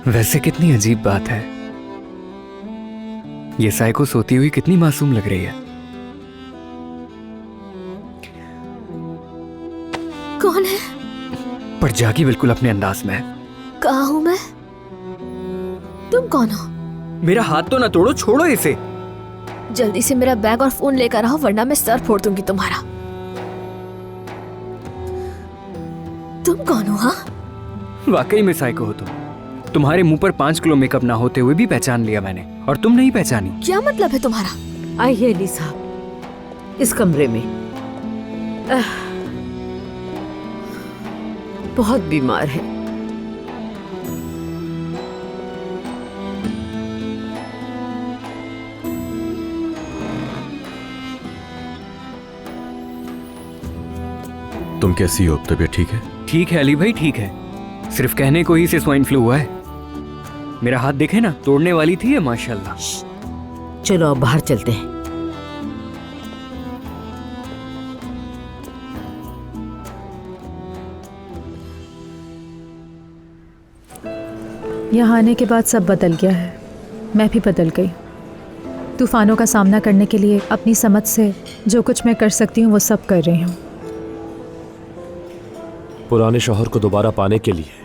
वैसे कितनी अजीब बात है, ये साइको सोती हुई कितनी मासूम लग रही है। कौन है? पर जागी बिल्कुल अपने अंदाज में है। कहाँ हूँ मैं? तुम कौन हो? मेरा हाथ तो ना तोड़ो, छोड़ो इसे। जल्दी से मेरा बैग और फोन लेकर आओ वरना मैं सर फोड़ दूंगी तुम्हारा। तुम कौन हो? हाँ, वाकई में साइको हो तुम। तुम्हारे मुंह पर 5 किलो मेकअप ना होते हुए भी पहचान लिया मैंने, और तुम नहीं पहचानी। क्या मतलब है तुम्हारा? आइए अली साहब, इस कमरे में। बहुत बीमार है। तुम कैसी हो? तबीयत ठीक है? ठीक है अली भाई, ठीक है। सिर्फ कहने को ही से स्वाइन फ्लू हुआ है। मेरा हाथ देखे ना, तोड़ने वाली थी ये माशाल्लाह। चलो अब बाहर चलते हैं। यहाँ आने के बाद सब बदल गया है, मैं भी बदल गई। तूफानों का सामना करने के लिए अपनी समझ से जो कुछ मैं कर सकती हूँ वो सब कर रही हूँ। पुराने शौहर को दोबारा पाने के लिए।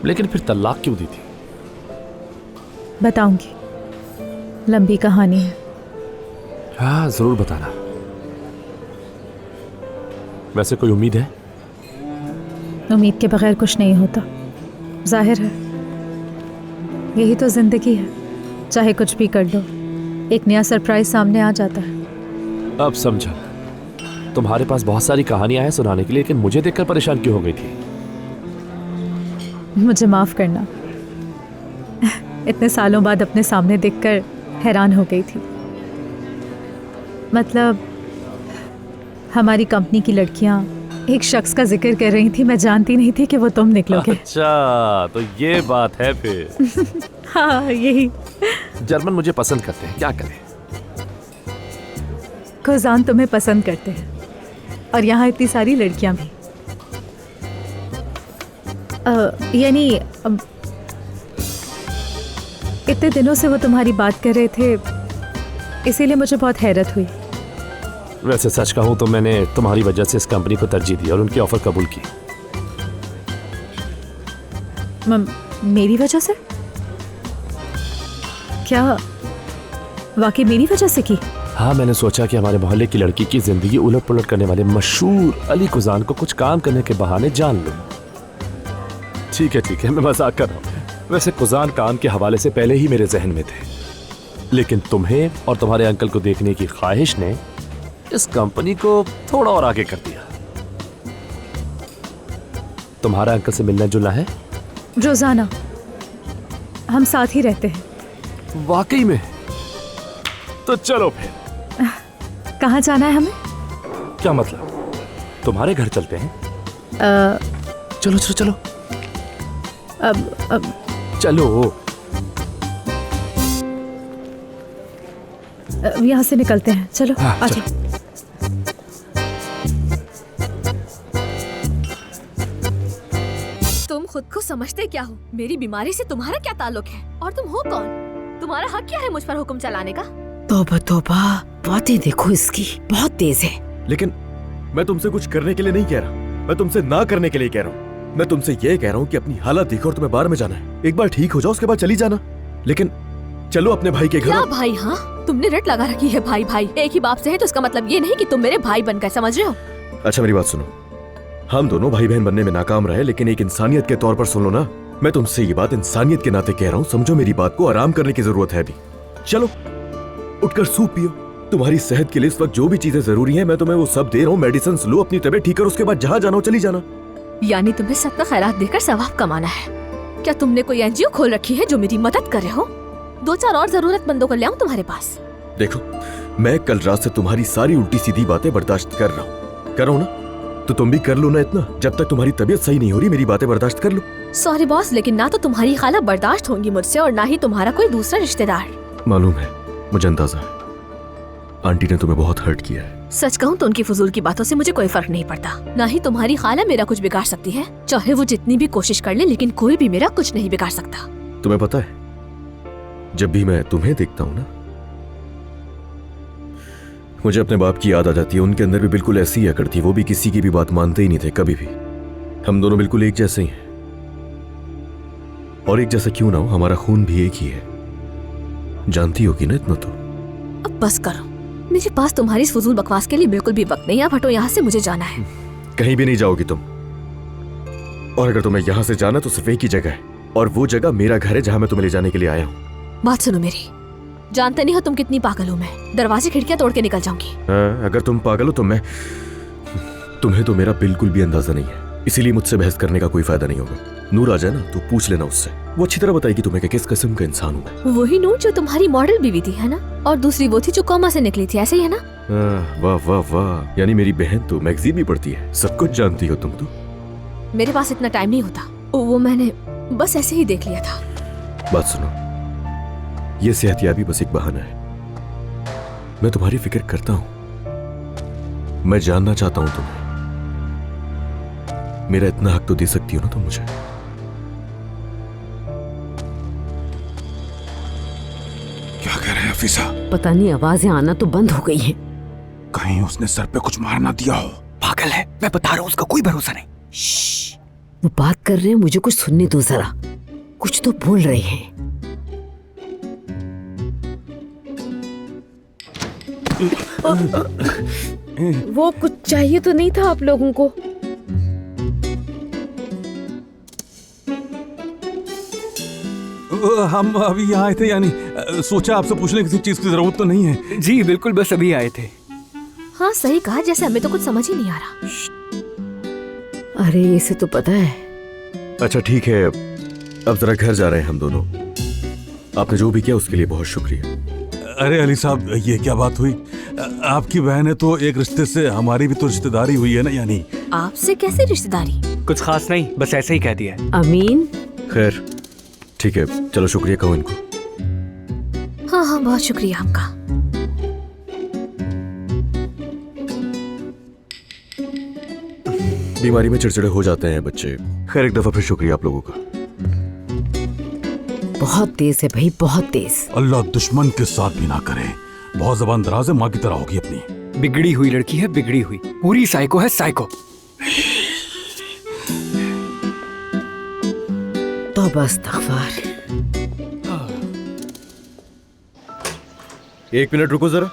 लेकिन फिर तलाक क्यों दी थी? बताऊंगी, लंबी कहानी है। हाँ जरूर बताना। वैसे कोई उम्मीद है? उम्मीद के बगैर कुछ नहीं होता, जाहिर है। यही तो जिंदगी है, चाहे कुछ भी कर लो एक नया सरप्राइज सामने आ जाता है। अब समझा। तुम्हारे पास बहुत सारी कहानियां हैं सुनाने के लिए, लेकिन मुझे देखकर परेशान क्यों हो गई थी? मुझे माफ करना, इतने सालों बाद अपने सामने देखकर हैरान हो गई थी। मतलब हमारी कंपनी की लड़कियां एक शख्स का जिक्र कर रही थी, मैं जानती नहीं थी कि वो तुम निकलोगे। अच्छा तो ये बात है फिर। हाँ यही। जर्मन मुझे पसंद करते हैं, क्या करें। खुजान तुम्हें पसंद करते हैं और यहाँ इतनी सारी लड़कियां भी। यानी इतने दिनों से वो तुम्हारी बात कर रहे थे, इसीलिए मुझे बहुत हैरत हुई। वैसे सच कहूं तो मैंने तुम्हारी वजह से इस कंपनी को तरजीह दी और उनकी ऑफर कबूल की। मेरी वजह से? क्या वाकई मेरी वजह से की? हाँ, मैंने सोचा कि हमारे मोहल्ले की लड़की की जिंदगी उलट पुलट करने वाले मशहूर अली कुजान को कुछ काम करने के बहाने जान लूं। ठीक है, मैं मजाक कर रहा हूँ। वैसे कुजान काम के हवाले से पहले ही मेरे जहन में थे, लेकिन तुम्हें और तुम्हारे अंकल को देखने की ख्वाहिश ने इस कंपनी को थोड़ा और आगे कर दिया। तुम्हारा अंकल से मिलना जुलना है? रोजाना हम साथ ही रहते हैं। वाकई में? तो चलो फिर। कहाँ जाना है हमें? क्या मतलब? तुम्हारे घर चलते हैं? चलो चलो चलो। अब चलो। यहाँ से निकलते हैं, चलो। हाँ, आजा। तुम खुद को समझते क्या हो? मेरी बीमारी से तुम्हारा क्या ताल्लुक है? और तुम हो कौन? तुम्हारा हक क्या है मुझ पर हुक्म चलाने का? तौबा तौबा, बातें देखो इसकी, बहुत तेज है। लेकिन मैं तुमसे कुछ करने के लिए नहीं कह रहा, मैं तुमसे ना करने के लिए कह रहा हूँ। मैं तुमसे ये कह रहा हूँ कि अपनी हालत देखो और तुम्हें बाहर में जाना है। एक बार ठीक हो जाओ, उसके बाद चली जाना। लेकिन चलो अपने भाई के घर। क्या भाई? हाँ, तुमने रट लगा रखी है भाई भाई। एक ही बाप से है तो इसका मतलब ये नहीं कि तुम मेरे भाई बनकर, समझ रहे हो? अच्छा मेरी बात सुनो, हम दोनों भाई बहन बनने में नाकाम रहे, लेकिन एक इंसानियत के तौर पर सुन लो ना। मैं तुमसे ये बात इंसानियत के नाते कह रहा हूँ, समझो मेरी बात को। आराम करने की जरूरत है अभी। चलो उठकर सूप पियो। तुम्हारी सेहत के लिए इस वक्त जो भी चीजें जरूरी हैं मैं तुम्हें वो सब दे रहा हूँ। मेडिसिन लो, अपनी तबीयत ठीक करो, उसके बाद जहाँ जाना हो चली जाना। यानी तुम्हें सदका खैरात देकर सवाब कमाना है? क्या तुमने कोई एनजीओ खोल रखी है जो मेरी मदद करे हो? 2-4 और जरूरतमंदों को ले आऊं तुम्हारे पास? देखो, मैं कल रात से तुम्हारी सारी उल्टी सीधी बातें बर्दाश्त कर रहा हूँ। करो ना, तो तुम भी कर लो ना इतना। जब तक तुम्हारी तबीयत सही नहीं हो रही मेरी बातें बर्दाश्त कर लो। सॉरी बॉस, लेकिन ना तो तुम्हारी खाला बर्दाश्त होंगी मुझसे और ना ही तुम्हारा कोई दूसरा रिश्तेदार। मालूम है, मुझे अंदाजा है। आंटी ने तुम्हें बहुत हर्ट किया है, सच कहूँ तो उनकी फजूल की बातों से मुझे कोई फर्क नहीं पड़ता। ना ही तुम्हारी खाला मेरा कुछ बिगाड़ सकती है, चाहे वो जितनी भी कोशिश कर ले, लेकिन कोई भी मेरा कुछ नहीं बिगाड़ सकता। तुम्हें पता है, जब भी मैं तुम्हें देखता हूं ना, मुझे अपने बाप की याद आ जाती है। उनके अंदर भी बिल्कुल ऐसी ही अकड़ थी, वो भी किसी की भी बात मानते ही नहीं थे कभी भी। हम दोनों बिल्कुल एक जैसे ही हैं, और एक जैसा क्यों ना हो, हमारा खून भी एक ही है। जानती होगी ना इतना तो। अब बस करो, मेरे पास तुम्हारी इस फजूल बकवास के लिए बिल्कुल भी वक्त नहीं। आप हटो यहाँ से, मुझे जाना है। कहीं भी नहीं जाओगी तुम, और अगर तुम्हें यहां से जाना तो सिर्फ एक ही जगह है, और वो जगह मेरा घर है जहां मैं तुम्हें ले जाने के लिए आया हूं। बात सुनो मेरी, जानते नहीं हो तुम कितनी पागल हो। मैं दरवाजे खिड़कियां तोड़ के निकल जाऊंगी। अगर तुम पागल हो तो तुम्हें तो मेरा बिल्कुल भी अंदाजा नहीं है, इसीलिए मुझसे बहस करने का कोई फायदा नहीं होगा। नूर आ जाए ना तो पूछ लेना उससे, वो अच्छी तरह बताएगी तुम्हें कि किस किस्म का इंसान हूं मैं। वही नूर जो तुम्हारी मॉडल बीवी थी, है ना? और दूसरी वो थी जो कॉमा से निकली थी, ऐसे ही है ना? वाह वाह वाह, यानी मेरी बहन तो मैगजीन भी पढ़ती है, सब कुछ जानती हो तुम तो। मेरे पास इतना टाइम नहीं होता, वो मैंने बस ऐसे ही देख लिया था। बात सुनो, ये सेहतियाबी बस एक बहाना है। मैं तुम्हारी फिक्र करता हूं, मैं जानना चाहता हूं तुम्हें। मेरा इतना हक तो दे सकती हो ना तुम मुझे। क्या कह रहे हैं हफीजा? पता नहीं, आवाजें आना तो बंद हो गई हैं। कहीं उसने सर पे कुछ मार ना दिया हो। पागल है, मैं बता रहा हूँ, उसका कोई भरोसा नहीं। श्श्श, वो बात कर रहे हैं, मुझे कुछ सुनने दो जरा। कुछ तो बोल रहे हैं। वो कुछ चाहिए तो नहीं था आप लोगों को? हम अभी यहाँ आए थे, यानी सोचा आपसे पूछने किसी चीज की जरूरत तो नहीं है। जी बिल्कुल, बस अभी आए थे। हाँ सही कहा, जैसे हमें तो कुछ समझ ही नहीं आ रहा। अरे इसे तो पता है। अच्छा ठीक है, अब जरा घर जा रहे हैं हम दोनों। आपने जो भी किया उसके लिए बहुत शुक्रिया। अरे अली साहब, ये क्या बात हुई? आपकी बहन है तो एक रिश्ते से हमारी भी तो रिश्तेदारी हुई है ना, यानी। आपसे कैसे रिश्तेदारी? कुछ खास नहीं, बस ऐसे ही कह दिया। अमीन, खैर ठीक है, चलो शुक्रिया कहो इनको। हाँ हाँ, बहुत शुक्रिया आपका। बीमारी में चिड़चिड़े हो जाते हैं बच्चे। खैर एक दफा फिर शुक्रिया आप लोगों का। बहुत तेज है भाई, बहुत तेज। अल्लाह दुश्मन के साथ भी ना करे। बहुत जबान दराज है, माँ की तरह होगी अपनी। बिगड़ी हुई लड़की है, बिगड़ी हुई, पूरी साइको है, साइको। तौबा इस्तग़फ़ार। एक मिनट रुको जरा,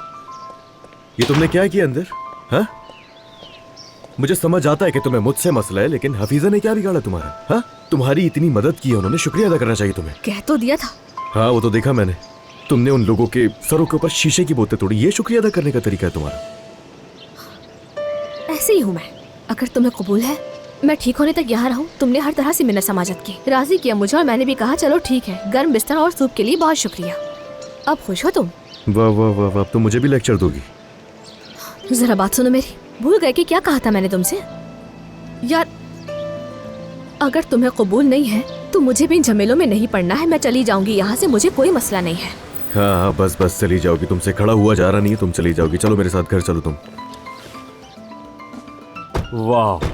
ये तुमने क्या किया अंदर? हाँ, मुझे समझ आता है कि तुम्हें मुझसे मसला है, लेकिन हफीजा ने क्या बिगाड़ा तुम्हारा? हाँ, तुम्हारी इतनी मदद की है उन्होंने, शुक्रिया अदा करना चाहिए तुम्हें। कह तो दिया था। हाँ वो तो देखा मैंने, तुमने उन लोगों के सरों के ऊपर शीशे की बोतलें तोड़ी। ये शुक्रिया अदा करने का तरीका है तुम्हारा? ऐसे ही हूँ मैं। अगर तुम्हें कबूल है, मैं ठीक होने तक यहाँ रहूँ। तुमने हर तरह से मिन्नत समाजत की, राजी किया मुझे, और मैंने भी कहा चलो ठीक है। गर्म बिस्तर और सूप के लिए बहुत शुक्रिया। अब खुश हो तुम? वाह वाह वाह वाह, अब तो मुझे भी लेक्चर दोगी। जरा बात सुनो मेरी, भूल गए कि क्या कहा था मैंने तुमसे? यार अगर तुम्हें कबूल नहीं है तो मुझे भी इन झमेलों में नहीं पड़ना है। मैं चली जाऊंगी यहाँ से, मुझे कोई मसला नहीं है। हाँ हाँ, बस बस चली जाओगी, तुमसे खड़ा हुआ जा रहा नहीं है, तुम चली जाओगी। चलो मेरे साथ घर चलो तुम। वाह,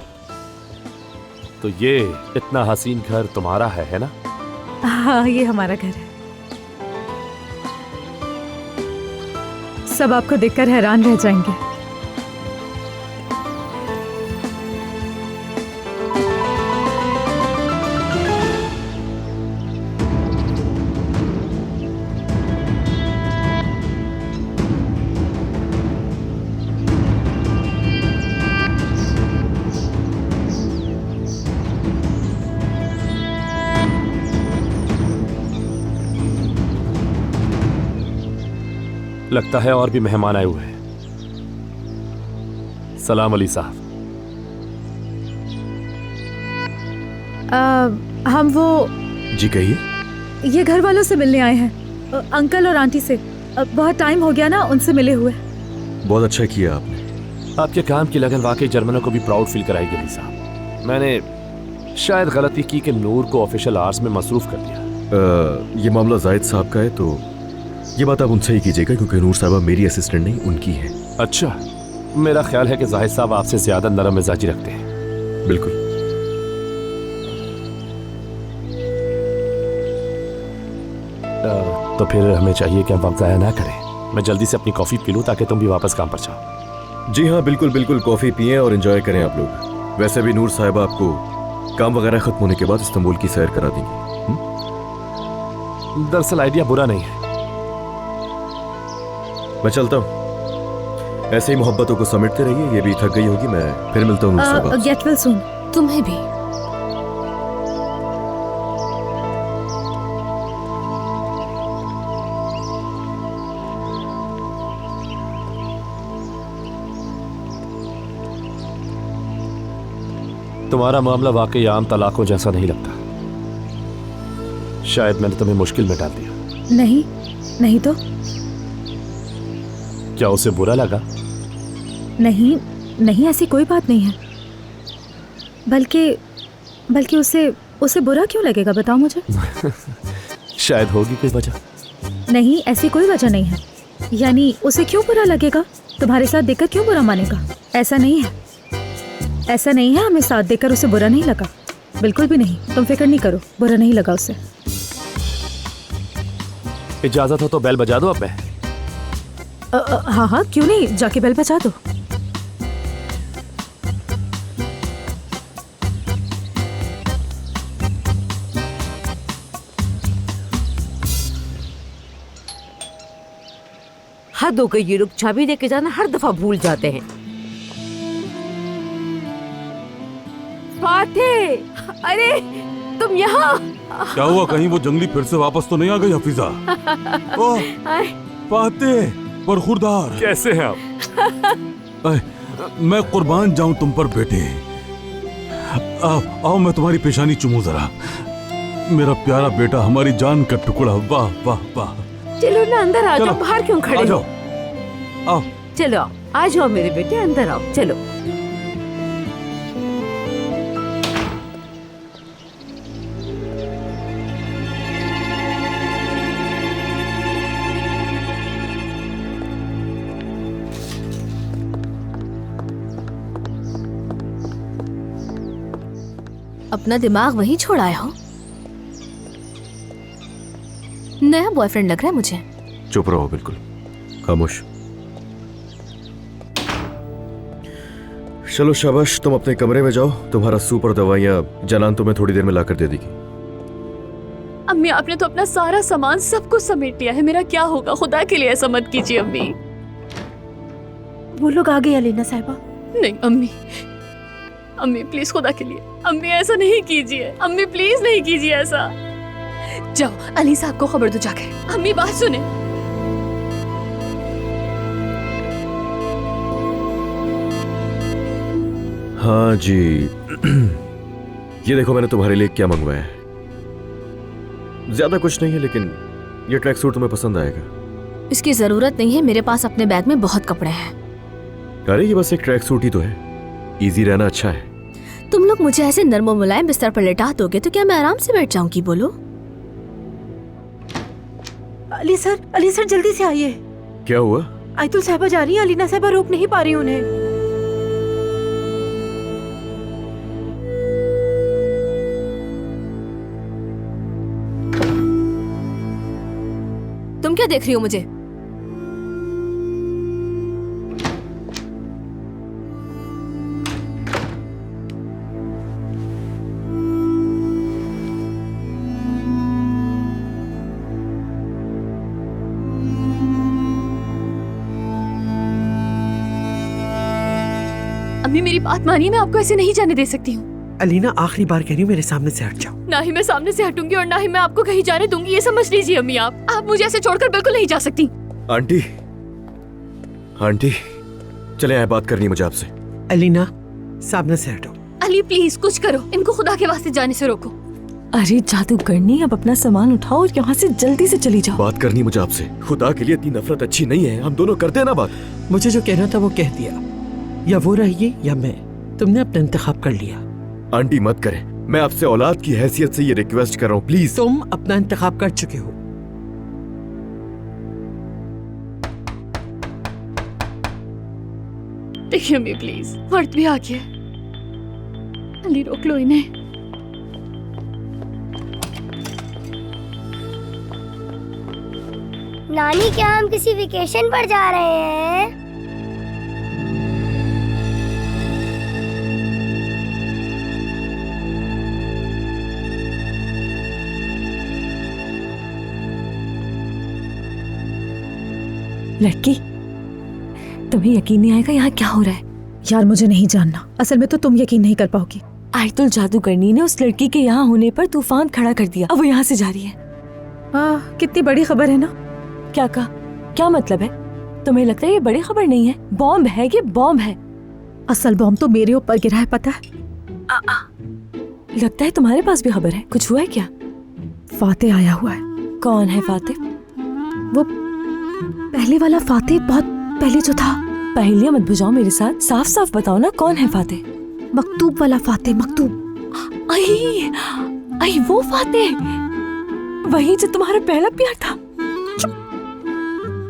तो ये इतना हसीन घर तुम्हारा है ना? हाँ, ये हमारा घर है। सब आपको देखकर हैरान रह जाएंगे। लगता है और भी मेहमान आए हुए हैं। सलाम अली साहब। हम वो जी कहिए। ये घर वालों से मिलने आए हैं, अंकल और आंटी से। बहुत टाइम हो गया ना उनसे मिले हुए। बहुत अच्छा किया आपने। आपके काम की लगन वाकई जर्मनों को भी प्राउड फील कराएगी अली साहब। मैंने शायद गलती की कि नूर को ऑफिशियल आवर्स में मसरूफ कर दिया। ये मामला जाहिद साहब का है, तो ये बात आप उनसे ही कीजिएगा, क्योंकि नूर साहबा मेरी असिस्टेंट नहीं उनकी है। अच्छा, मेरा ख्याल है कि जाहिद साहब आपसे ज्यादा नरम मिजाजी रखते हैं। बिल्कुल। तो फिर हमें चाहिए कि हम वक्त ज़ाया ना करें। मैं जल्दी से अपनी कॉफ़ी पी लूँ ताकि तुम भी वापस काम पर जाओ। जी हाँ, बिल्कुल बिल्कुल, कॉफी पिएं और एंजॉय करें आप लोग। वैसे भी नूर साहिबा आपको काम वगैरह खत्म होने के बाद इस्तांबुल की सैर करा देंगी। दरअसल आइडिया बुरा नहीं है। मैं चलता हूँ। ऐसे ही मोहब्बतों को समेटते रहिए, ये भी थक गई होगी। मैं फिर मिलता हूँ नूर साहिबा। Get well soon. तुम्हें भी। तुम्हारा मामला वाकई आम तलाकों जैसा नहीं लगता। शायद मैंने तुम्हें मुश्किल में डाल दिया। नहीं, नहीं तो क्या उसे बुरा लगा? नहीं, नहीं, ऐसी कोई बात नहीं है। बल्कि उसे बुरा क्यों लगेगा, बताओ मुझे। शायद होगी कोई वजह। नहीं, ऐसी कोई वजह नहीं है। यानी उसे क्यों बुरा लगेगा? तुम्हारे साथ देखकर क्यों बुरा मानेगा? ऐसा नहीं है, ऐसा नहीं है। हमें साथ देकर उसे बुरा नहीं लगा, बिल्कुल भी नहीं। तुम फिक्र नहीं करो, बुरा नहीं लगा उसे। इजाजत हो तो बेल बजा दो। अब मैं हाँ हाँ, क्यों नहीं, जाके बेल बजा दो। हद हो गई, ये लोग चाबी देके जाना हर दफा भूल जाते हैं। फातिह, अरे तुम यहाँ? क्या हुआ, कहीं वो जंगली फिर से वापस तो नहीं आ गई हफीजा? ओह फातिह, बरखुरदार, कैसे हैं आप? मैं कुर्बान जाऊं तुम पर बेटे। आओ आओ, मैं तुम्हारी पेशानी चूमूं जरा। मेरा प्यारा बेटा, हमारी जान का टुकड़ा। वाह वाह वाह। चलो ना अंदर आ जाओ, बाहर क्यों खड़े हो? आओ। चलो आ जाओ मेरे बेटे, अंदर आओ, चलो। अपना दिमाग वहीं छोड़ आए हो। नया बॉयफ्रेंड लग रहा है मुझे। चुप रहो, बिल्कुल खामोश। चलो शाबाश, तुम अपने कमरे में जाओ। तुम्हारा सूप और दवाइयाँ जनान तुम्हें थोड़ी देर में लाकर दे देगी। अम्मी, आपने तो अपना सारा सामान सब कुछ समेट लिया है। मेरा क्या होगा? खुदा के लिए ऐसा मत कीजिए अम्मी। वो लोग आ गए अलीना साहिबा। नहीं अम्मी, अम्मी प्लीज, खुदा के लिए अम्मी ऐसा नहीं कीजिए। अम्मी प्लीज नहीं कीजिए ऐसा। जाओ अली साहब को खबर दो जाकर। अम्मी बात सुने। हाँ जी। ये देखो, मैंने तुम्हारे लिए क्या मंगवाया है। ज्यादा कुछ नहीं है, लेकिन ये ट्रैक सूट तुम्हें पसंद आएगा। इसकी जरूरत नहीं है, मेरे पास अपने बैग में बहुत कपड़े हैं। अरे ये बस एक ट्रैक सूट ही तो है, इजी रहना अच्छा है। तुम लोग मुझे ऐसे नर्म मुलायम बिस्तर पर लेटा दोगे तो क्या मैं आराम से बैठ जाऊंगी? बोलो। अली सर जल्दी से आइए। क्या हुआ? आयतुल साहिबा जा रही हैं, अलीना साहिबा रोक नहीं पा रही उन्हें। तुम क्या देख रही हो मुझे? अम्मी मेरी बात मानिए, मैं आपको ऐसे नहीं जाने दे सकती हूँ। अलीना, आखिरी बार कह रही हूँ, मेरे सामने से हट जाओ। ना ही मैं सामने से हटूंगी और ना ही मैं आपको कहीं जाने दूंगी, ये समझ लीजिए अम्मी। आप मुझे ऐसे छोड़कर बिल्कुल नहीं जा सकती। आंटी, आंटी, चले आए, बात करनी है मुझे आपसे। अलीना, सामने से हटो। अली प्लीज कुछ करो, इनको खुदा के वास्ते जाने से रोको। अरे जादूगरनी, अब अपना सामान उठाओ और यहाँ से जल्दी से चली जाओ। बात करनी मुझे आपसे। खुदा के लिए इतनी नफरत अच्छी नहीं है, हम दोनों करते हैं ना बात। मुझे जो कहना था वो कह दिया, या वो रहिए या मैं। तुमने अपना इंतखाब कर लिया। आंटी मत करें, मैं आपसे औलाद की हैसियत से ये रिक्वेस्ट कर रहा हूँ, प्लीज। तुम अपना इंतखाब कर चुके हो। देखिए अम्मी प्लीज, वक्त भी आ गया। अली रोक लो इन्हें। नानी, क्या हम किसी वेकेशन पर जा रहे हैं? लड़की, तुम्हें यकीन नहीं आएगा यहाँ क्या हो रहा है। यार मुझे नहीं जानना, असल में तो तुम यकीन नहीं कर पाओगी। आयतुल जादूगरनी ने उस लड़की के यहाँ होने पर तूफान खड़ा कर दिया। अब वो यहाँ से जा रही है। कितनी बड़ी खबर है ना। क्या कहा? क्या मतलब है? तुम्हें लगता है ये बड़ी खबर नहीं है? बॉम्ब है, ये बॉम्ब है। असल बॉम्ब तो मेरे ऊपर गिरा है, पता है। लगता है तुम्हारे पास भी खबर है। कुछ हुआ है क्या? फाते आया हुआ है। कौन है फाते? वो पहले वाला फाते, बहुत पहले जो था। पहेलियां मत बुझाओ मेरे साथ, साफ साफ बताओ ना कौन है फाते। मकतूब वाला फाते, मकतूब। आई आई वो फाते, वही जो तुम्हारा पहला प्यार था।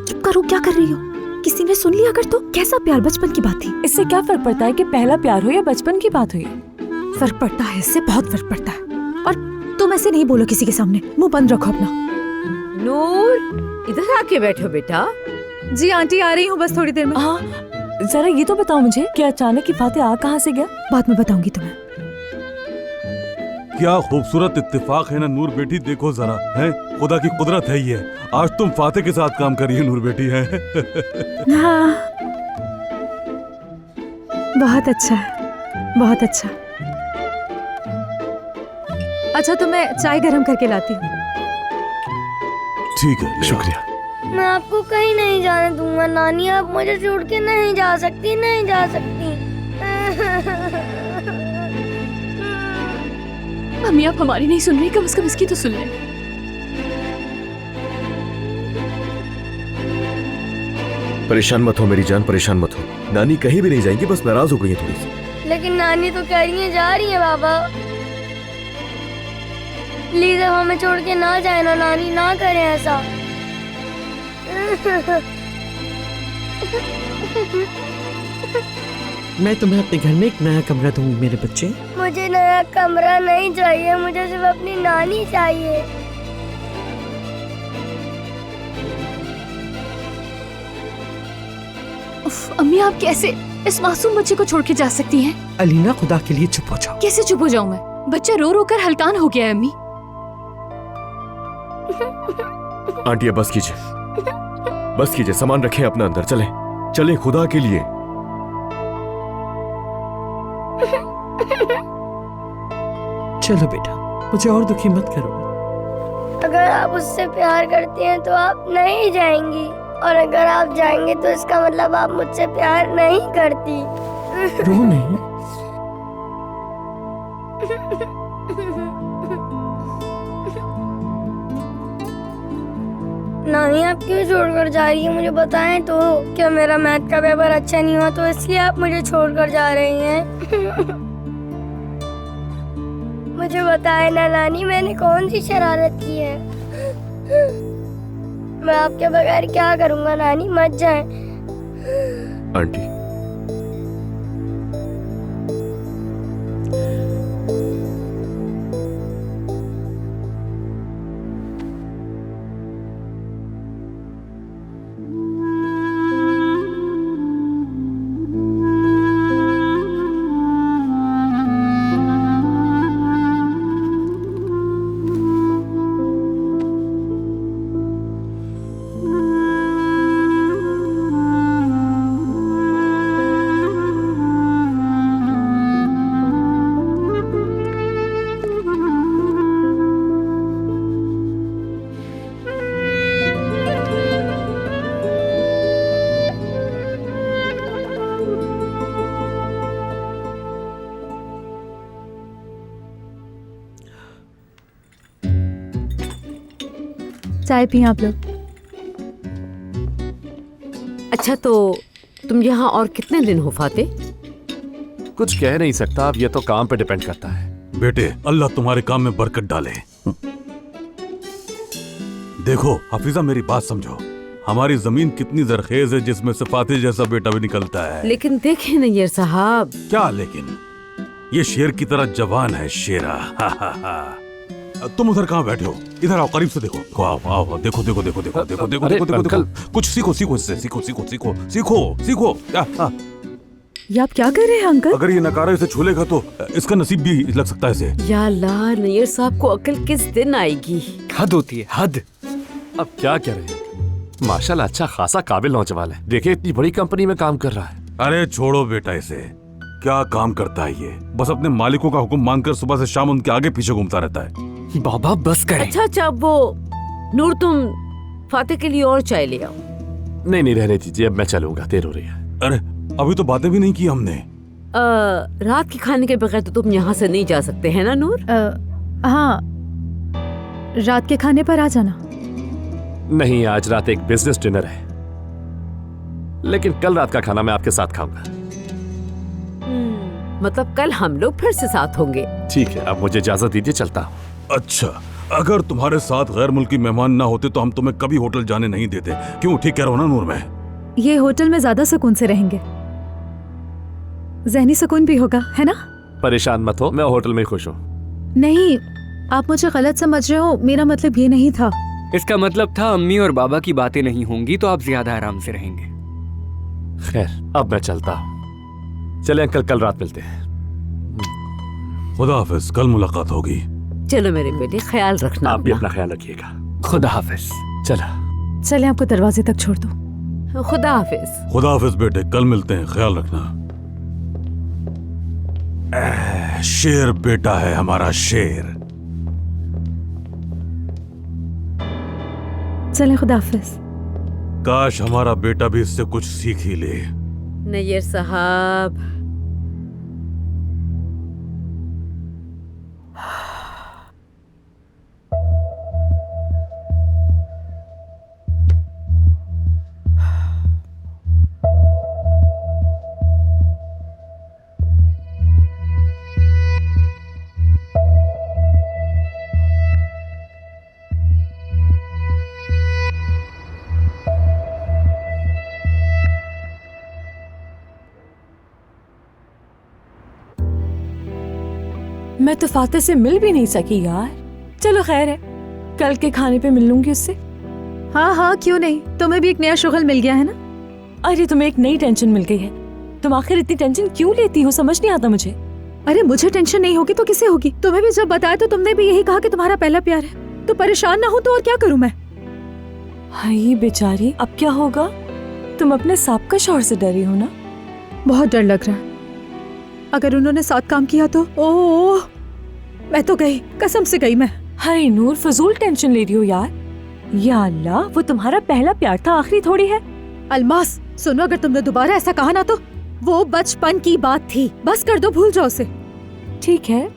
चुप करो, क्या कर रही हो? किसी ने सुन लिया अगर तो? कैसा प्यार? बचपन की बात थी। इससे क्या फर्क पड़ता है कि पहला प्यार हो या बचपन की बात हुई? फर्क पड़ता है, इससे बहुत फर्क पड़ता है। और तुम ऐसे नहीं बोलो किसी के सामने, मुंह बंद रखो अपना। नूर, इधर आके बैठो बेटा। जी आंटी, आ रही हूँ बस थोड़ी देर में। हाँ, जरा ये तो बताओ मुझे कि अचानक ही फाते आ कहाँ से गया? बाद में बताऊंगी तुम्हें। क्या खूबसूरत इत्तेफाक है ना नूर बेटी, देखो जरा, है खुदा की कुदरत है ये। आज तुम फाते के साथ काम कर रही है नूर बेटी, है। हाँ, बहुत अच्छा है, बहुत अच्छा। अच्छा तो मैं चाय गरम करके लाती हूँ। ठीक है, शुक्रिया। मैं आपको कहीं नहीं जाने दूंगा नानी, आप मुझे छोड़ के नहीं जा सकती, नहीं जा सकती। अम्मी आप हमारी नहीं सुन रही, कम से कम इसकी तो सुन लें। परेशान मत हो मेरी जान, परेशान मत हो। नानी कहीं भी नहीं जाएंगी, बस नाराज हो गई है थोड़ी सी। लेकिन नानी तो कह रही है जा रही है बाबा। प्लीज अब हमें छोड़ के ना जाए ना नानी, ना करें ऐसा। मैं तुम्हें अपने घर में एक नया कमरा दूंगी मेरे बच्चे। मुझे नया कमरा नहीं चाहिए, मुझे सिर्फ अपनी नानी चाहिए। उफ, अम्मी आप कैसे इस मासूम बच्चे को छोड़ के जा सकती हैं? अलीना, खुदा के लिए चुप हो जाओ। कैसे चुप हो जाऊं मैं? बच्चा रो रो कर हलकान हो गया है अम्मी। आंटी अब बस कीजिए, बस कीजिए, सामान रखें अपना अंदर, चले चले खुदा के लिए। चलो बेटा, मुझे और दुखी मत करो। अगर आप उससे प्यार करती हैं तो आप नहीं जाएंगी, और अगर आप जाएंगे तो इसका मतलब आप मुझसे प्यार नहीं करती। रो नहीं। नानी आप क्यों छोड़कर जा रही है? मुझे बताएं तो। क्या मेरा मैथ का पेपर अच्छा नहीं हुआ तो इसलिए आप मुझे छोड़कर जा रही हैं? मुझे बताएं ना नानी, मैंने कौन सी शरारत की है? मैं आपके बगैर क्या करूंगा नानी, मत जाएं। आंटी चाय पिए आप लोग। अच्छा तो तुम यहाँ और कितने दिन हो फाते? कुछ कह नहीं सकता, अब ये तो काम पे डिपेंड करता है। बेटे, अल्लाह तुम्हारे काम में बरकत डाले। देखो हफीजा, मेरी बात समझो। हमारी जमीन कितनी जरखेज है जिसमें से फातिह जैसा बेटा भी निकलता है। लेकिन देखें नैयर साहब। क्या लेकिन? ये शेर की तरह जवान है शेरा। हा हा हा। तुम उधर कहाँ बैठे हो? इधर आओ, करीब से देखो। आओ आओ, देखो देखो देखो देखो देखो देखो देखो देखो देखो। कुछ सीखो सीखो इससे, सीखो सीखो सीखो सीखो सीखो। ये आप क्या कर रहे हैं अंकल? अगर ये नकारा इसे छू लेगा तो इसका नसीब भी लग सकता है इसे। या अल्लाह, नैयर साहब को अकल किस दिन आएगी? हद होती है, हद। अब क्या कह रहे हैं? माशाल्लाह अच्छा खासा काबिल नौजवान है। देखिए इतनी बड़ी कंपनी में काम कर रहा है। अरे छोड़ो बेटा इसे, क्या काम करता है ये? बस अपने मालिकों का हुक्म मानकर सुबह से शाम उनके आगे पीछे घूमता रहता है। बाबा बस करें। अच्छा अच्छा, वो नूर तुम फातिह के लिए और चाय ले आओ। नहीं नहीं रहने दीजिए, अब मैं चलूंगा, देर हो रही है। अरे अभी तो बातें भी नहीं की हमने। रात के खाने के बगैर तो तुम यहाँ से नहीं जा सकते हैं ना नूर? हाँ, रात के खाने पर आ जाना। नहीं, आज रात एक बिजनेस डिनर है, लेकिन कल रात का खाना मैं आपके साथ खाऊंगा। मतलब कल हम लोग फिर से साथ होंगे। ठीक है, अब मुझे इजाजत दीजिए, चलता हूँ। अच्छा, अगर तुम्हारे साथ गैर मुल्की मेहमान ना होते तो हम तुम्हें कभी होटल जाने नहीं देते। क्यों, ठीक कह रहा हूँ ना नूर? मैं ये होटल में ज्यादा सुकून से रहेंगे, जहनी सुकून भी होगा, है ना? परेशान मत हो, मैं होटल में खुश हूँ। नहीं, आप मुझे गलत समझ रहे हो, मेरा मतलब ये नहीं था। इसका मतलब था अम्मी और बाबा की बातें नहीं होंगी तो आप ज्यादा आराम से रहेंगे। खैर, अब मैं चलता हूँ। चले अंकल, कल रात मिलते हैं। खुदा हाफिज, कल मुलाकात होगी। चलो मेरे बेटे, ख्याल रखना। आप भी अपना ख्याल रखिएगा। खुदा हाफिज। चला। चले आपको दरवाजे तक छोड़ दूं। खुदा हाफिज। खुदा हाफिज बेटे, कल मिलते हैं, ख्याल रखना। शेर बेटा है हमारा, शेर। चले, खुदा हाफिज। काश हमारा बेटा भी इससे कुछ सीख ही ले। नैयर साहब, मैं तो फातिह से मिल भी नहीं सकी यार। चलो खैर है, कल के खाने पे मिल लूंगी उससे। हाँ हाँ, क्यों नहीं, तुम्हें भी एक नया शुगल मिल गया है ना। अरे तुम्हें एक नई टेंशन मिल गई है। तुम आखिर इतनी टेंशन क्यों लेती हो, समझ नहीं आता मुझे। अरे मुझे टेंशन नहीं होगी तो किसे होगी? तुम्हें भी जब बताया तो तुमने भी यही कहा कि तुम्हारा पहला प्यार है। तो परेशान ना हो तो और क्या करूं मैं? हाय बेचारी, अब क्या होगा? तुम अपने साबका शौहर से डरी हो ना? बहुत डर लग रहा है। अगर उन्होंने साथ काम किया तो ओह, मैं तो गई, कसम से गई मैं। हाय नूर, फजूल टेंशन ले रही हो यार। या अल्लाह, वो तुम्हारा पहला प्यार था, आखिरी थोड़ी है। अलमास सुनो, अगर तुमने दोबारा ऐसा कहा ना तो वो बचपन की बात थी, बस कर दो, भूल जाओ उसे। ठीक है,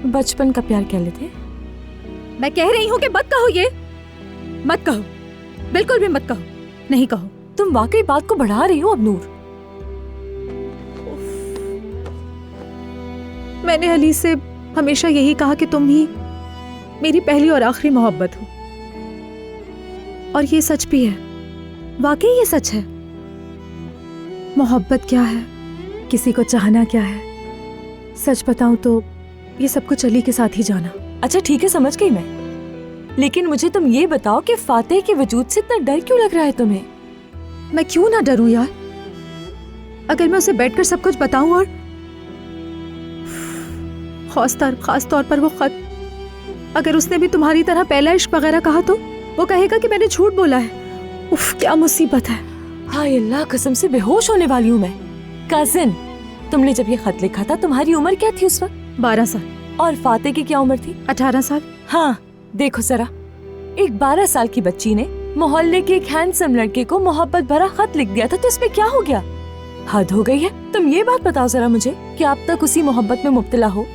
बचपन का प्यार कह लेते। मैं कह रही हूँ कि मत कहो, ये मत कहो, बिल्कुल भी मत कहो, नहीं कहो। तुम वाकई बात को बढ़ा रही हो अब नूर। मैंने अली से हमेशा यही कहा कि तुम ही मेरी पहली और आखिरी मोहब्बत हो, और ये सच भी है, वाकई ये सच है। मोहब्बत क्या है, किसी को चाहना क्या है, सच बताऊं तो ये सब कुछ अली के साथ ही जाना। अच्छा ठीक है, समझ गई मैं, लेकिन मुझे तुम ये बताओ कि फातिह के वजूद से इतना डर क्यों लग रहा है तुम्हें? मैं क्यों ना डरूं यार, अगर मैं उसे बैठकर सब कुछ बताऊं और खास तौर पर वो खत, अगर उसने भी तुम्हारी तरह पहला इश्क वगैरह कहा तो वो कहेगा कि मैंने झूठ बोला है। उफ, क्या मुसीबत है। हाय अल्लाह, कसम से बेहोश होने वाली हूँ मैं। कजिन, तुमने जब ये खत लिखा था तुम्हारी उम्र क्या थी उस वक्त? 12 साल। और फातिह की क्या उम्र थी? 18 साल। हाँ देखो जरा, एक 12 साल की बच्ची ने मोहल्ले के एक हैंडसम लड़के को मोहब्बत भरा खत लिख दिया था, तो इसमें क्या हो गया? हद हो गई है। तुम ये बात बताओ जरा मुझे कि आप तक उसी मोहब्बत में मुब्तला हो।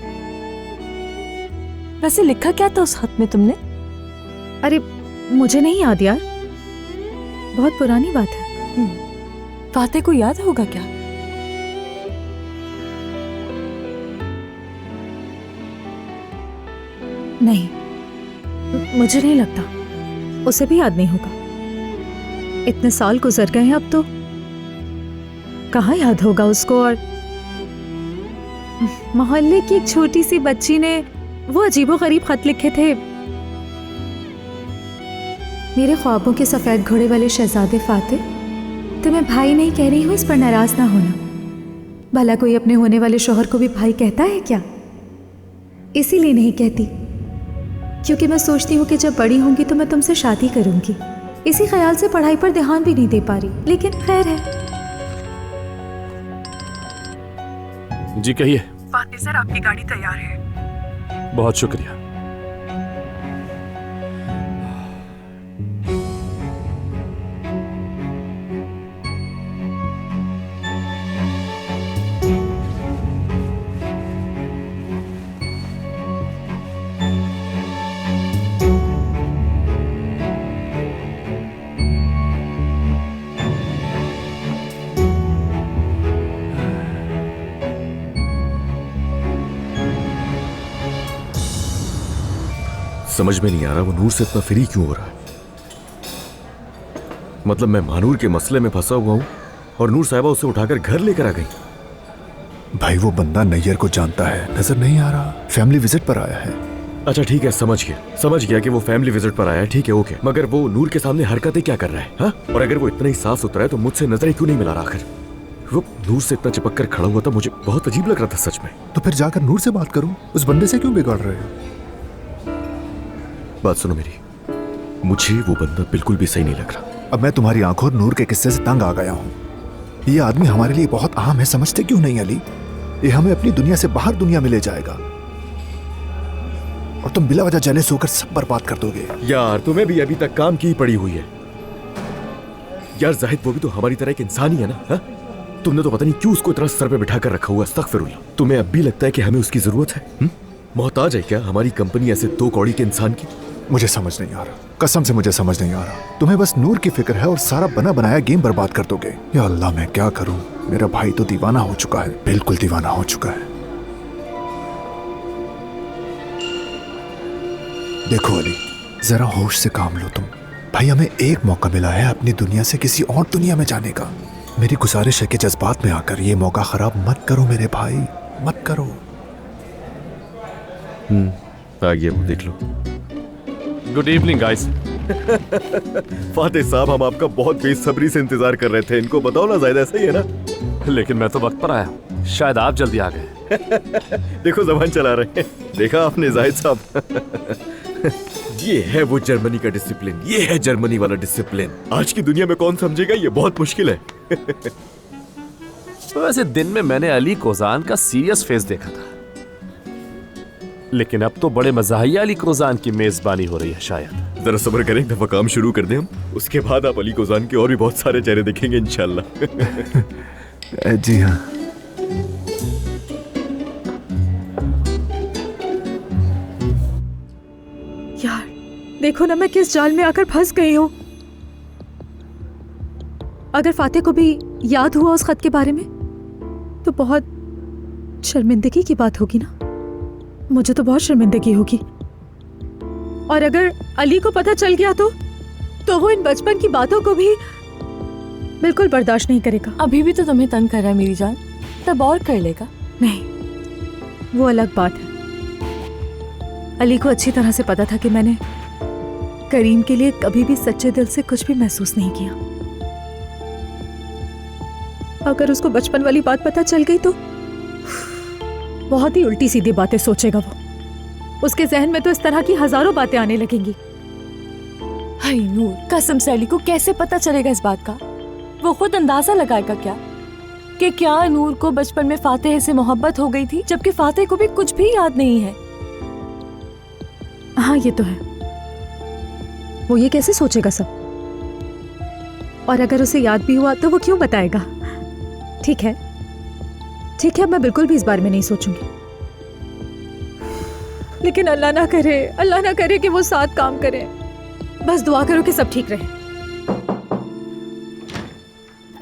वैसे लिखा क्या था उस खत में तुमने? अरे मुझे नहीं याद यार, बहुत पुरानी बात है। फातिह को याद होगा क्या? नहीं, मुझे नहीं लगता, उसे भी याद नहीं होगा। इतने साल गुजर गए हैं अब तो कहाँ याद होगा उसको। और मोहल्ले की एक छोटी सी बच्ची ने वो अजीबोगरीब खत लिखे थे। मेरे ख्वाबों के सफेद घोड़े वाले शहजादे फातिह, तुम्हें भाई नहीं कह रही हूँ, इस पर नाराज ना होना। भला कोई अपने होने वाले शौहर को भी भाई कहता है क्या? इसीलिए नहीं कहती क्योंकि मैं सोचती हूँ कि जब बड़ी होंगी तो मैं तुमसे शादी करूंगी। इसी ख्याल से पढ़ाई पर ध्यान भी नहीं दे पा रही, लेकिन खैर है। जी कहिए। फातिह सर, आपकी गाड़ी तैयार है। बहुत शुक्रिया। समझ में नहीं आ रहा वो नूर से इतना फ्री क्यों हो रहा है। मतलब मैं महानूर के मसले में फंसा हुआ हूं और नूर साहिबा उसे उठाकर घर लेकर आ गई। भाई वो बंदा नैयर को जानता है, नजर नहीं आ रहा, फैमिली विजिट पर आया है। अच्छा ठीक है, समझ गया कि वो फैमिली विजिट पर आया है, ठीक है ओके। मगर वो नूर के सामने हरकतें क्या कर रहा है हा? और अगर वो इतना ही साफ सुथरा है तो मुझसे नजरें क्यों नहीं मिला रहा? आखिर वो नूर से इतना चिपक कर खड़ा हुआ था, मुझे बहुत अजीब लग रहा था सच में। तो फिर जाकर नूर से बात करूं, उस बंदे से क्यों बिगाड़ रहे हो? बात सुनो मेरी, मुझे वो बंदा बिल्कुल भी सही नहीं लग रहा। अब मैं तुम्हारी आंखों और नूर के किस्से से तंग आ गया हूँ। ये आदमी हमारे लिए बहुत अहम है, समझते क्यों नहीं अली? ये हमें अपनी दुनिया से बाहर दुनिया में ले जाएगा और तुम बिला वजह जेलस होकर सब बर्बाद कर दोगे। यार तुम्हें भी अभी तक काम की पड़ी हुई है यार। जाहिद वो भी तो हमारी तरह एक इंसान ही है ना हा? तुमने तो पता नहीं क्यों उसको इतना सर पे बिठा कर रखा हुआ। अस्तगफिरुल्लाह। तुम्हें अब भी लगता है कि हमें उसकी जरूरत है? मोहताज है क्या हमारी कंपनी ऐसे दो कौड़ी के इंसान की? मुझे समझ नहीं आ रहा, कसम से मुझे समझ नहीं आ रहा। तुम्हें बस नूर की फिक्र है और सारा बना बनाया गेम बर्बाद कर दोगे। या अल्लाह, मैं क्या करूं? मेरा भाई तो दीवाना हो चुका है, बिल्कुल दीवाना हो चुका है। देखो अली, जरा होश से काम लो तुम। भाई हमें एक मौका मिला है अपनी दुनिया से किसी और दुनिया में जाने का। मेरी गुजारिश है कि जज्बात में आकर ये मौका खराब मत करो मेरे भाई, मत करो। आ गया वो, देख लो। Good evening guys. फातिह साहब, हम आपका बहुत बेसब्री से इंतजार कर रहे थे। इनको बताओ ना, जायद ऐसा ही है ना? लेकिन मैं तो वक्त पर आया, शायद आप जल्दी आ गए। देखो जबान चला रहे हैं, देखा आपने जाहिद साहब। ये है वो जर्मनी का डिसिप्लिन, ये है जर्मनी वाला डिसिप्लिन। आज की दुनिया में कौन समझेगा, ये बहुत मुश्किल है। वैसे दिन में मैंने अली कोजान का सीरियस फेस देखा था, लेकिन अब तो बड़े मज़ाहिया अली कोजान की मेजबानी हो रही है। शायद जरा सब्र करें, एक दफा काम शुरू कर दें हम, उसके बाद आप अली कोजान के और भी बहुत सारे चेहरे देखेंगे इंशाल्लाह। जी हाँ। यार देखो ना, मैं किस जाल में आकर फंस गई हूँ। अगर फातिह को भी याद हुआ उस खत के बारे में तो बहुत शर्मिंदगी की बात होगी ना। मुझे तो बहुत शर्मिंदगी होगी। और अगर अली को पता चल गया तो वो इन बचपन की बातों को भी बिल्कुल बर्दाश्त नहीं करेगा। अभी भी तो तुम्हें तंग कर रहा है मेरी जान, तब और कर लेगा। नहीं, वो अलग बात है। अली को अच्छी तरह से पता था कि मैंने करीम के लिए कभी भी सच्चे दिल से कुछ भी महसूस नहीं किया। अगर उसको बचपन वाली बात पता चल गई तो बहुत ही उल्टी सीधी बातें सोचेगा वो। उसके जहन में तो इस तरह की हजारों बातें आने लगेंगी। हाय नूर, कसम से अली को कैसे पता चलेगा इस बात का? वो खुद अंदाजा लगाएगा क्या कि क्या नूर को बचपन में फातिह से मोहब्बत हो गई थी, जबकि फातिह को भी कुछ भी याद नहीं है। हाँ ये तो है, वो ये कैसे सोचेगा सब? और अगर उसे याद भी हुआ तो वो क्यों बताएगा? ठीक है, मैं बिल्कुल भी इस बारे में नहीं सोचूंगी। लेकिन अल्लाह ना करे कि वो साथ काम करे। बस दुआ करो कि सब ठीक रहे।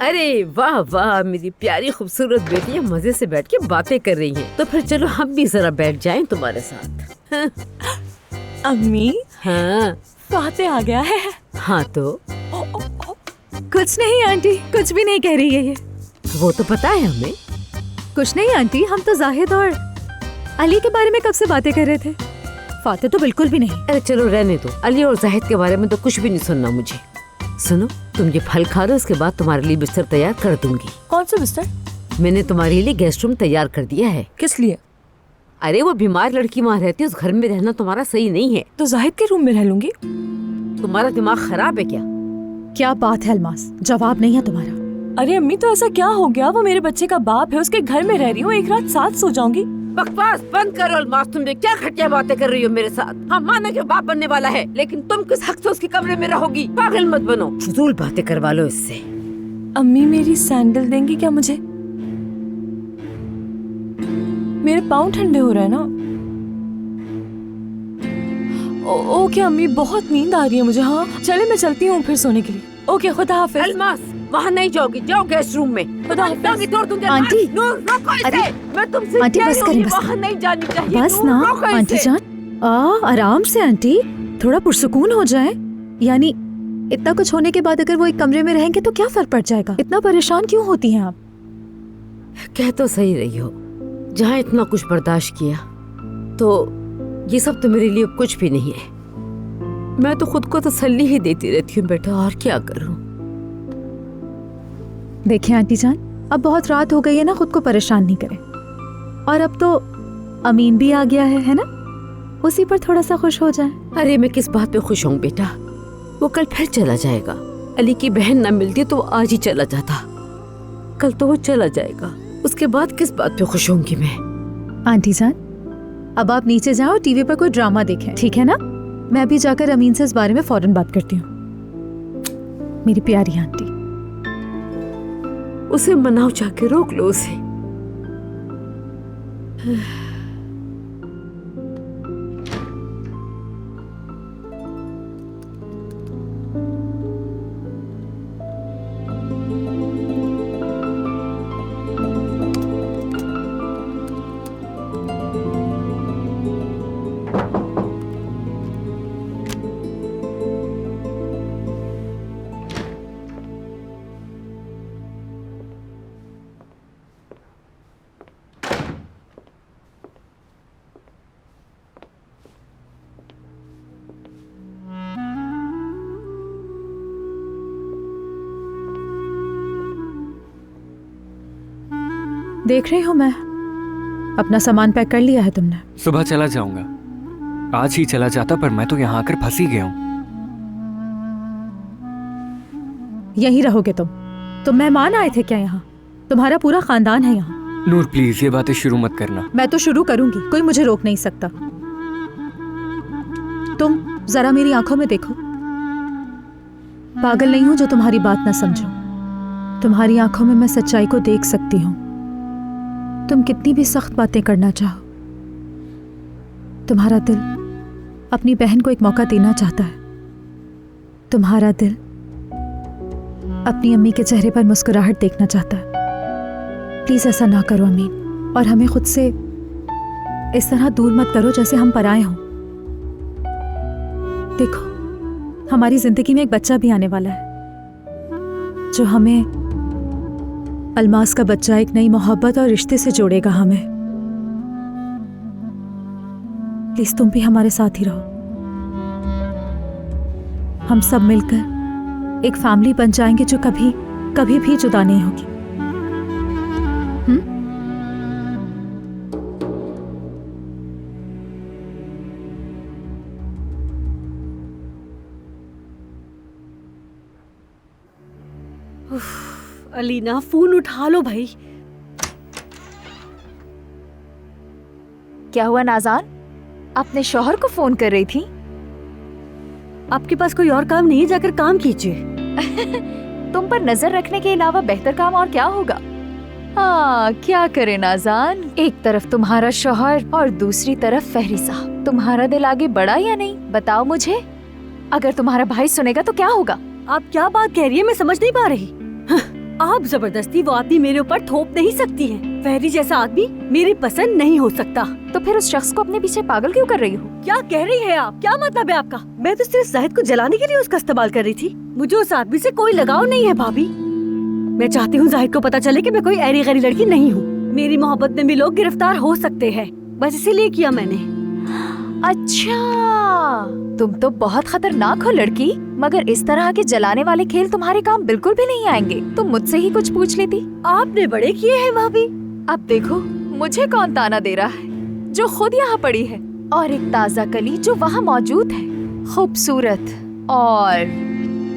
अरे वाह वाह, मेरी प्यारी खूबसूरत बेटियां मजे से बैठ के बातें कर रही हैं। तो फिर चलो हम भी जरा बैठ जाएं तुम्हारे साथ। अम्मी, हाँ फातिह आ गया है। हाँ तो कुछ नहीं आंटी, कुछ भी नहीं कह रही है ये। वो तो पता है हमें। कुछ नहीं आंटी, हम तो जाहिद और अली के बारे में कब से बातें कर रहे थे। फातिह तो बिल्कुल भी नहीं। अरे चलो रहने दो, अली और जाहिद के बारे में तो कुछ भी नहीं सुनना मुझे। सुनो, तुम ये फल खा लो, उसके बाद तुम्हारे लिए बिस्तर तैयार कर दूंगी। कौन सा बिस्तर? मैंने तुम्हारे लिए गेस्ट रूम तैयार कर दिया है। किस लिए? अरे वो बीमार लड़की वहाँ रहती है, उस घर में रहना तुम्हारा सही नहीं है। तो जाहिद के रूम में रह लूंगी। तुम्हारा दिमाग खराब है क्या? क्या बात है अलमास, जवाब नहीं है तुम्हारा। अरे अम्मी, तो ऐसा क्या हो गया? वो मेरे बच्चे का बाप है, उसके घर में रह रही हूँ, एक रात साथ सो जाऊंगी। बकवास बंद करो अलमास, तुम क्या घटिया बातें कर रही हो मेरे साथ। हाँ माना कि बाप बनने वाला है, लेकिन तुम किस हक से उसके कमरे में रहोगी? पागल मत बनो, फजूल बातें करवा लो इससे। अम्मी मेरी सैंडल देंगी क्या मुझे? मेरे पाँव ठंडे हो रहे हैं ना। ओके अम्मी, बहुत नींद आ रही है मुझे। हाँ चले, मैं चलती हूँ फिर सोने के लिए। ओके, खुदा हाफिज। अलमास, वहाँ नहीं जाओगी, जाओ गेस्ट रूम में। खुदा हाफिज। तोड़ दूंगी। आंटी, रोको इसे। अरे, मैं तुमसे आंटी, कह बस रही हूँ, करें, ये बस वहाँ नहीं जानी चाहिए। बस ना रोको आंटी इसे। जान, आराम से आंटी, थोड़ा पुरसुकून हो जाए। यानी इतना कुछ होने के बाद अगर वो एक कमरे में रहेंगे तो क्या फर्क पड़ जाएगा? इतना परेशान क्यों होती हैं आप? कह तो सही रही हो, जहाँ इतना कुछ बर्दाश्त किया तो ये सब तो मेरे लिए कुछ भी नहीं है। मैं तो खुद को तसल्ली ही देती रहती हूँ बेटा, और क्या करूँ। देखिए आंटी जान, अब बहुत रात हो गई है ना, खुद को परेशान नहीं करें। और अब तो अमीन भी आ गया है ना? उसी पर थोड़ा सा खुश हो जाए। अरे मैं किस बात पे खुश हूँ बेटा, वो कल फिर चला जाएगा। अली की बहन ना मिलती तो आज ही चला जाता, कल तो वो चला जाएगा, उसके बाद किस बात पे खुश होंगी मैं। आंटी जान, अब आप नीचे जाओ, टीवी पर कोई ड्रामा देखें, ठीक है ना? मैं अभी जाकर अमीन से इस बारे में फौरन बात करती हूँ। मेरी प्यारी आंटी। उसे मनाओ, जाके रोक लो उसे। देख रही हूँ मैं, अपना सामान पैक कर लिया है तुमने? सुबह चला जाऊंगा, आज ही चला जाता, पर मैं तो यहाँ आकर फंस ही गया हूँ। यहीं रहोगे तुम मेहमान आए थे क्या यहाँ? तुम्हारा पूरा खानदान है यहाँ। नूर प्लीज ये बातें शुरू मत करना। मैं तो शुरू करूंगी, कोई मुझे रोक नहीं सकता। तुम जरा मेरी आंखों में देखो, पागल नहीं हूं जो तुम्हारी बात ना समझो। तुम्हारी आंखों में मैं सच्चाई को देख सकती हूँ। तुम कितनी भी सख्त बातें करना चाहो, तुम्हारा दिल अपनी बहन को एक मौका देना चाहता है। तुम्हारा दिल अपनी अम्मी के चेहरे पर मुस्कुराहट देखना चाहता है। प्लीज ऐसा ना करो अमीन, और हमें खुद से इस तरह दूर मत करो जैसे हम पराए हों। देखो, हमारी जिंदगी में एक बच्चा भी आने वाला है जो हमें, अलमास का बच्चा, एक नई मोहब्बत और रिश्ते से जोड़ेगा हमें। प्लीज तुम भी हमारे साथ ही रहो। हम सब मिलकर एक फैमिली बन जाएंगे जो कभी कभी भी जुदा नहीं होगी। अलीना, फोन उठा लो भाई। क्या हुआ नाज़ान? अपने शौहर को फोन कर रही थी? आपके पास कोई और काम नहीं है, जाकर काम कीजिए। तुम पर नजर रखने के अलावा बेहतर काम और क्या होगा? हाँ, क्या करे नाज़ान, एक तरफ तुम्हारा शौहर और दूसरी तरफ फहरी साहब। तुम्हारा दिल आगे बढ़ा या नहीं, बताओ मुझे। अगर तुम्हारा भाई सुनेगा तो क्या होगा? आप क्या बात कह रही है, मैं समझ नहीं पा रही। आप जबरदस्ती वो आदमी मेरे ऊपर थोप नहीं सकती हैं। फहरी जैसा आदमी मेरी पसंद नहीं हो सकता। तो फिर उस शख्स को अपने पीछे पागल क्यों कर रही हो? क्या कह रही है आप? क्या मतलब है आपका? मैं तो सिर्फ जाहिद को जलाने के लिए उसका इस्तेमाल कर रही थी। मुझे उस आदमी से कोई लगाव नहीं है भाभी। मैं चाहती हूँ जाहिद को पता चले कि मैं कोई ऐरी गैरी लड़की नहीं हूँ। मेरी मोहब्बत में भी लोग गिरफ्तार हो सकते हैं, बस इसीलिए किया मैंने। अच्छा, तुम तो बहुत खतरनाक हो लड़की, मगर इस तरह के जलाने वाले खेल तुम्हारे काम बिल्कुल भी नहीं आएंगे। तुम मुझसे ही कुछ पूछ लेती। आपने बड़े किए हैं भाभी। अब देखो मुझे कौन ताना दे रहा है, जो खुद यहाँ पड़ी है और एक ताजा कली जो वहाँ मौजूद है, खूबसूरत और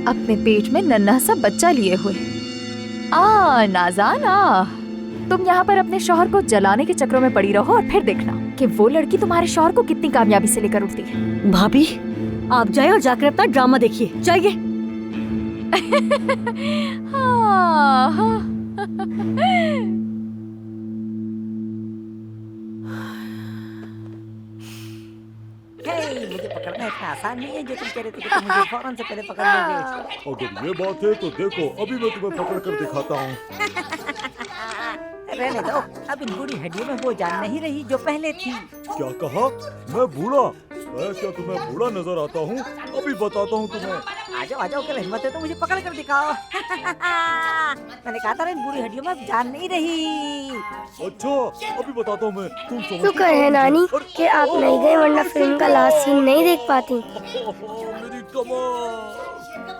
अपने पेट में नन्हा सा बच्चा लिए हुए। नाज़ान आ, तुम यहाँ पर अपने शौहर को जलाने के चक्रों में पड़ी रहो और फिर देखना कि वो लड़की तुम्हारे शौहर को कितनी कामयाबी से लेकर उठती है। भाभी आप जाए और जाकर अपना ड्रामा देखिए, जाइए। मुझे पकड़ना इतना आसान नहीं है जो तुम कह रहे थे कि तुम मुझे फौरन से पहले पकड़ लोगे। अगर ये बात है तो देखो, अभी मैं तुम्हें पकड़ कर दिखाता हूँ। रहने दो, अब इन बूढ़ी हड्डियों में वो जान नहीं रही जो पहले थी। क्या कहा? मैं बूढ़ा? मैं क्या तुम्हें बूढ़ा नजर आता हूँ? अभी बताता हूँ तुम्हें। आ जाओ अगर हिम्मत है तो मुझे पकड़ कर दिखाओ। मैंने कहा था इन बूढ़ी हड्डियों में जान नहीं रही। अच्छा, अभी बताता हूँ मैं। तुम समझ शुक्र है नानी कि आप नहीं गए, वरना फिल्म का लास्ट सीन नहीं देख पाती। मेरी कमाल,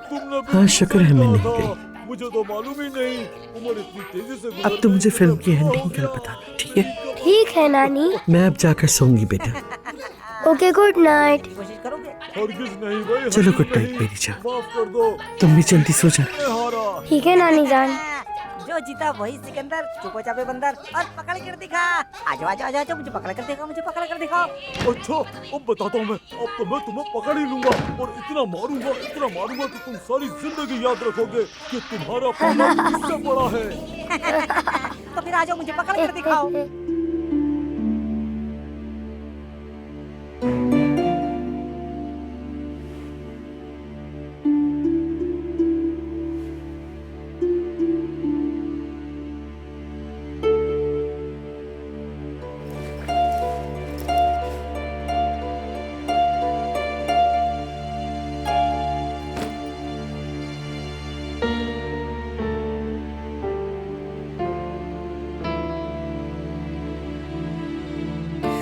तुमने हाँ शुक्र है मैं नहीं गई। मुझे तो मालूम ही नहीं, उम्र इतनी तेजी से अब तो मुझे फिल्म की एंडिंग कर बताना, ठीक है? ठीक है नानी। मैं अब जाकर सोऊंगी बेटा। Okay, good night. हरगिज़ नहीं भाई, चलो गुड नाइट मेरी जान। माफ कर दो। तुम भी जल्दी सो जा। ठीक है नानी जान। जो जीता वही सिकंदर, चुपो चापे बंदर, और पकड़ कर दिखा। आजा मुझे पकड़ कर दिखाओ, मुझे पकड़ कर दिखाओ। अच्छा, अब बताता हूँ मैं। अब तो मैं तुम्हें पकड़ ही लूंगा और इतना मारूंगा कि तुम सारी जिंदगी याद रखोगे कि तुम्हारा पाला मुझसे बड़ा है। तो फिर आ जाओ, मुझे पकड़ कर दिखाओ।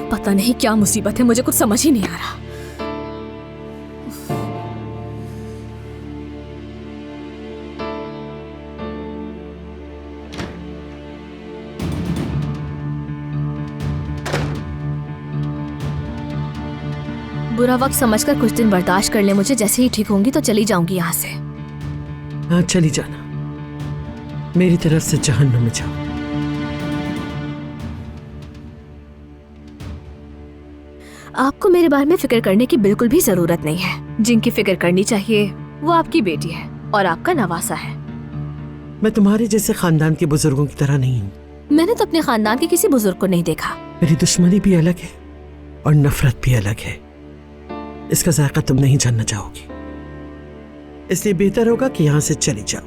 पता नहीं क्या मुसीबत है, मुझे कुछ समझ ही नहीं आ रहा। बुरा वक्त समझकर कुछ दिन बर्दाश्त कर ले मुझे, जैसे ही ठीक होंगी तो चली जाऊंगी यहाँ से। हाँ चली जाना, मेरी तरफ से जहन्नुम में जाओ। आपको मेरे बारे में फिक्र करने की बिल्कुल भी जरूरत नहीं है। जिनकी फिक्र करनी चाहिए वो आपकी बेटी है और आपका नवासा है। मैं तुम्हारे जैसे खानदान के बुजुर्गों की तरह नहीं हूँ। मैंने तो अपने खानदान के किसी बुजुर्ग को नहीं देखा। मेरी दुश्मनी भी अलग है और नफरत भी अलग है। इसका जायका तुम नहीं जानना चाहोगी, इसलिए बेहतर होगा कि यहाँ से चली जाओ।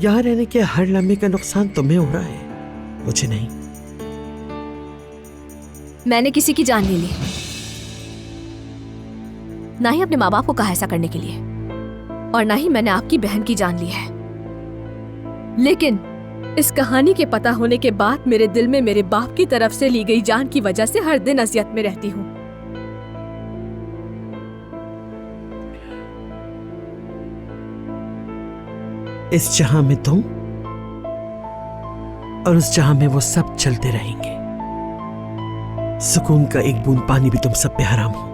यहाँ रहने के हर लम्हे का नुकसान तुम्हें हो रहा है, मुझे नहीं। मैंने किसी की जान नहीं ली, ना ही अपने माँ बाप को कहा ऐसा करने के लिए, और ना ही मैंने आपकी बहन की जान ली है। लेकिन इस कहानी के पता होने के बाद मेरे दिल में मेरे बाप की तरफ से ली गई जान की वजह से हर दिन अजियत में रहती हूँ। इस जहां में तुम और उस जहां में वो सब चलते रहेंगे। सुकून का एक बूंद पानी भी तुम सब पे हराम हो।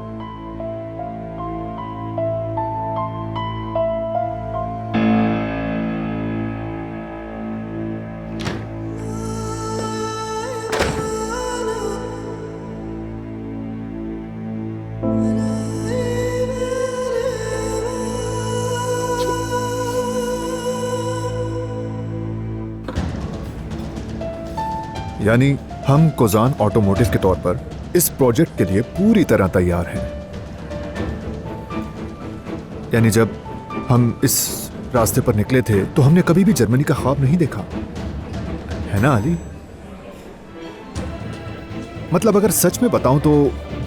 यानी हम कोजान ऑटोमोटिव के तौर पर इस प्रोजेक्ट के लिए पूरी तरह तैयार हैं। यानी जब हम इस रास्ते पर निकले थे तो हमने कभी भी जर्मनी का ख्वाब नहीं देखा, है ना अली? मतलब अगर सच में बताऊं तो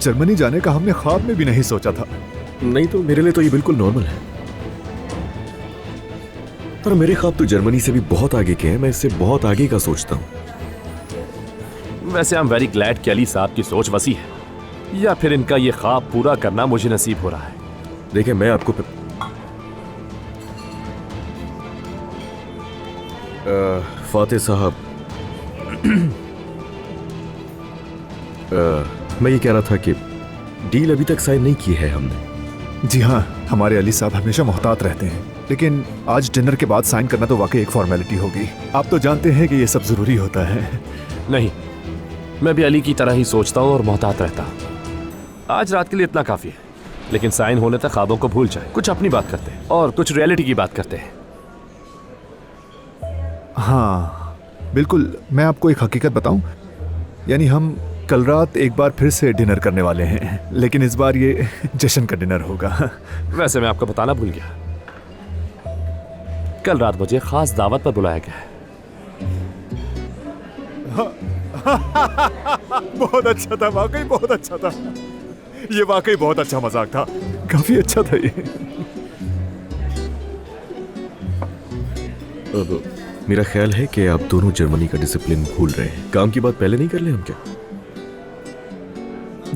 जर्मनी जाने का हमने ख्वाब में भी नहीं सोचा था। नहीं तो मेरे लिए तो ये बिल्कुल नॉर्मल है। और मेरे ख्वाब तो जर्मनी से भी बहुत आगे के हैं। मैं इससे बहुत आगे का सोचता हूँ। वैसे आई एम वेरी ग्लैड कि अली साहब की सोच वसी है, या फिर इनका ये ख्वाब पूरा करना मुझे नसीब हो रहा है। देखिए मैं आपको फातिह साहब, मैं ये कह रहा था कि डील अभी तक साइन नहीं की है हमने। जी हाँ, हमारे अली साहब हमेशा मोहतात रहते हैं, लेकिन आज डिनर के बाद साइन करना तो वाकई एक फॉर्मेलिटी होगी। आप तो जानते हैं कि ये सब जरूरी होता है। नहीं, मैं भी अली की तरह ही सोचता हूँ और मोहतात रहता हूँ। आज रात के लिए इतना काफी है, लेकिन साइन होने तक ख्वाबों को भूल जाए, कुछ अपनी बात करते हैं और कुछ रियलिटी की बात करते हैं। हाँ बिल्कुल, मैं आपको एक हकीकत बताऊं, यानी हम कल रात एक बार फिर से डिनर करने वाले हैं, लेकिन इस बार ये जश्न का डिनर होगा। वैसे मैं आपको बताना भूल गया, कल रात मुझे खास दावत पर बुलाया गया है। बहुत अच्छा था, वाकई बहुत अच्छा था। ये वाकई बहुत अच्छा मजाक था, काफी अच्छा था ये। अब मेरा ख्याल है कि आप दोनों जर्मनी का डिसिप्लिन भूल रहे हैं। काम की बात पहले नहीं कर ले हम क्या?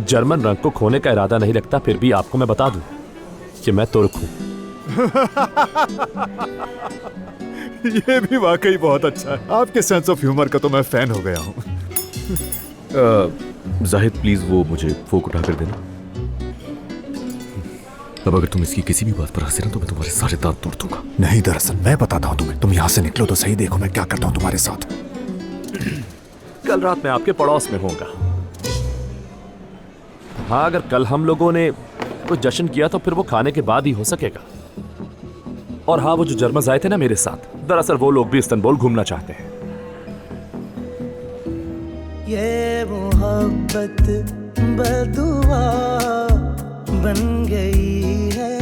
जर्मन रंग को खोने का इरादा नहीं रखता, फिर भी आपको मैं बता दूं कि मैं तुर्क हूं। ये भी वाकई बहुत अच्छा है। आपके सेंस ऑफ ह्यूमर का तो मैं फैन हो गया हूं। जाहिद प्लीज वो मुझे फोक उठा कर देना। अब अगर तुम इसकी किसी भी बात पर हंसे ना तो मैं तुम्हारे सारे दांत तोड़ दूंगा। नहीं, दरअसल मैं बताता हूं तुम्हें, तुम यहां से निकलो तो सही, देखो मैं क्या करता हूं तुम्हारे साथ। कल रात मैं आपके पड़ोस में होऊंगा। हाँ, अगर कल हम लोगों ने कुछ जश्न किया तो फिर वो खाने के बाद ही हो सकेगा। और हाँ, वो जो जर्मन आए थे ना मेरे साथ, दरअसल वो लोग भी इस्तांबुल घूमना चाहते हैं। ये मोहब्बत बदुआ बन गई है।